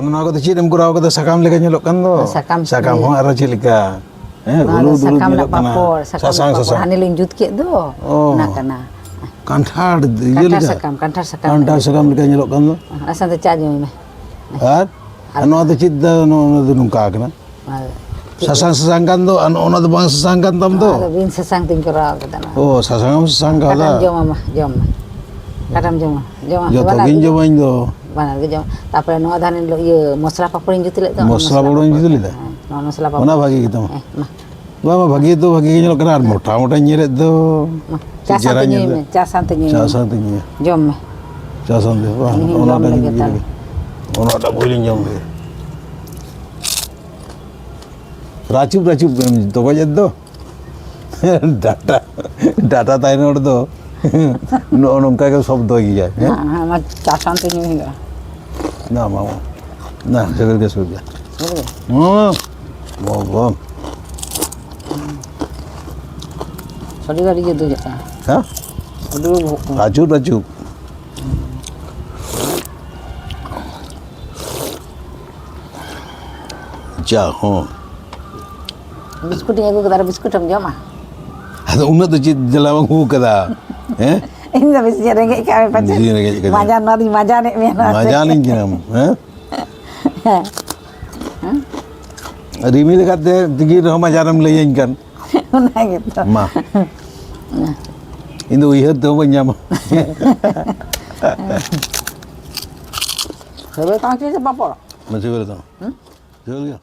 Nona ko ciri mukura ko sakam leka nyelok kan do. Sakam ho arah cilika. Ulu sakam nak nyelok papor, sakam nak papor. Hani linjut ke do. Nak kena. Kanthar kanthar sakam leka nyelok kan do. Asal tu cari me. Ano tu cid no nungka kena. Sasang kan do, ano tu bang sasang kan tam do. Bin sasang tingkara kata. Oh, sasang sasang kala. Jom. Kadam jom. Joto gin jom do. Mana ke jom. Tapi no ada ni lo ye mosla paporin juti le tu. Mosla paporin juti le dah. No mosla paporin. Mana bagi kita mah? Mama bagi tu bagi nyelok kena mota nyeret do. Casan tu ni. Jom. Casan tu. Wah, ono ada boleh jom. Racup tu baca do. Data tahu ni do. Nungka ke sob do gaya. Mak casan tu ni. Nah mau. Nah, segar ke sudah. Mau. Sorry kali je tu je. Hah? Racup. Jauh. Biskut ni aku kata biskut ham jom ah. Ada unat tu cid dalam aku kata. Ini dah mesti rengek kami pacar. Majan ni mana. Majan ni jenam. Rimil kata tinggi rumah jaram layan kan. Mana gitu. Ma. Ini uyat tu banyak. Sebab tak sih sebab apa? Masih berapa? Jual ke?